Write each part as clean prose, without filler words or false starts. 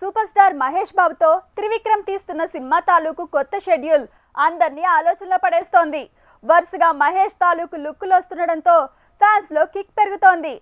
Super star Mahesh బాబుతో త్రివిక్రమ్ తీస్తున్న cinema తాలూకు కొత్త షెడ్యూల్ అందర్నీ ఆలోచనలో పడేస్తోంది. వరుసగా మహేష్ తాలూకు లుక్కులు వస్తుండడంతో ఫ్యాన్స్ లో కిక్ పెరుగుతోంది.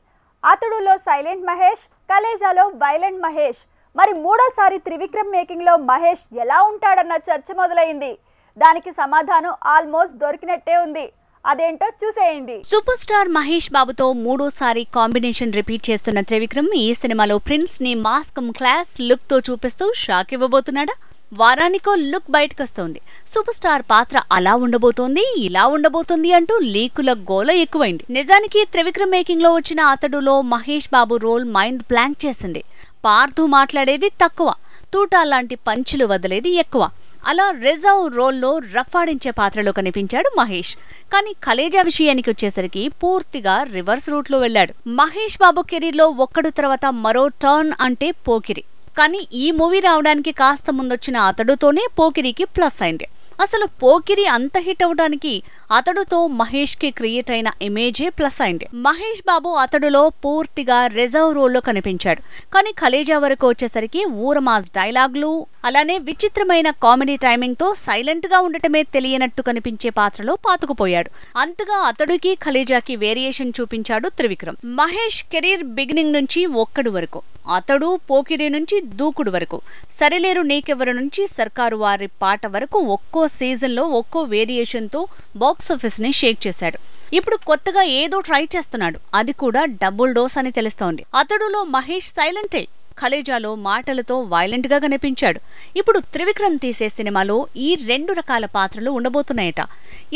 అతడులో సైలెంట్ మహేష్, కలేజాలో వైలెంట్ మహేష్. మరి మూడోసారి త్రివిక్రమ్ మేకింగ్ లో మహేష్ ఎలా ఉంటాడన్న చర్చ మొదలైంది. దానికి సమాధానం ఆల్మోస్ట్ దొరికినట్టే ఉంది. అదేంటో చూసేయండి. సూపర్ స్టార్ మహేష్ బాబుతో మూడోసారి కాంబినేషన్ రిపీట్ చేస్తున్న త్రివిక్రమ్ ఈ సినిమాలో ప్రిన్స్ ని మాస్కం క్లాస్ లుక్ తో చూపిస్తూ షాక్ ఇవ్వబోతున్నాడా? వారానికో లుక్ బయటకొస్తోంది. సూపర్ స్టార్ పాత్ర అలా ఉండబోతోంది, ఇలా ఉండబోతోంది అంటూ లీకుల గోల ఎక్కువైంది. నిజానికి త్రివిక్రమ్ మేకింగ్ లో వచ్చిన అతడులో Mahesh Babu role mind blank చేసింది. పార్థు మాట్లాడేది తక్కువ, తూటా లాంటి పంచులు వదిలేది ఎక్కువ. అలా రిజర్వ్ రోల్లో రఫాడించే పాత్రలో కనిపించాడు మహేష్. కానీ కలేజా విషయానికి వచ్చేసరికి పూర్తిగా రివర్స్ రూట్ లో వెళ్లాడు. మహేష్ బాబు కెరీర్ లో ఒక్కడు తర్వాత మరో టర్న్ అంటే పోకిరి. కానీ ఈ మూవీ రావడానికి కాస్త ముందొచ్చిన అతడుతోనే పోకిరికి ప్లస్ అయింది. అసలు పోకిరి అంత హిట్ అవడానికి అతడుతో మహేష్ కి క్రియేట్ అయిన ఇమేజే ప్లస్ అయింది. మహేష్ బాబు అతడులో పూర్తిగా రిజర్వ్ రోల్లో కనిపించాడు. కానీ కలేజా వరకు వచ్చేసరికి ఊరమాస్ డైలాగులు, అలానే విచిత్రమైన కామెడీ టైమింగ్ తో సైలెంట్ గా ఉండటమే తెలియనట్టు కనిపించే పాత్రలో పాతుకుపోయాడు. అంతగా అతడికి కలేజాకి వేరియేషన్ చూపించాడు త్రివిక్రమ్. మహేష్ కెరీర్ బిగినింగ్ నుంచి ఒక్కడు వరకు, అతడు పోకిరి నుంచి దూకుడు వరకు, సరిలేరు నీకెవరు నుంచి సర్కారు వారి పాట వరకు ఒక్కో సీజన్ లో ఒక్కో వేరియేషన్ తో బాక్సాఫీస్ ని షేక్ చేశాడు. ఇప్పుడు కొత్తగా ఏదో ట్రై చేస్తున్నాడు. అది కూడా డబుల్ డోస్ అని తెలుస్తోంది. అతడులో మహేష్ సైలెంటే, కలేజాలో మాటలతో వైలెంట్ గా కనిపించాడు. ఇప్పుడు త్రివిక్రమ్ తీసే సినిమాలో ఈ రెండు రకాల పాత్రలు ఉండబోతున్నాయట.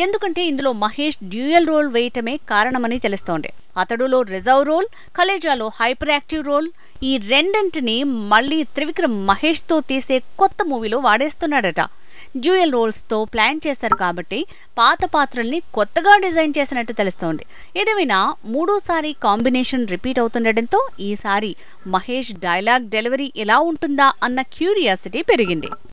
ఎందుకంటే ఇందులో మహేష్ డ్యూయల్ రోల్ వేయటమే కారణమని తెలుస్తోంది. అతడులో రిజర్వ్ రోల్, కలేజాలో హైపర్ యాక్టివ్ రోల్, ఈ రెండింటిని మళ్లీ త్రివిక్రమ్ మహేష్ తో తీసే కొత్త మూవీలో వాడేస్తున్నాడట. డ్యూయల్ రోల్స్ తో ప్లాన్ చేశారు కాబట్టి పాత పాత్రల్ని కొత్తగా డిజైన్ చేసినట్టు తెలుస్తోంది. ఏదేమైనా మూడోసారి కాంబినేషన్ రిపీట్ అవుతుండటంతో ఈసారి మహేష్ డైలాగ్ డెలివరీ ఎలా ఉంటుందా అన్న క్యూరియాసిటీ పెరిగింది.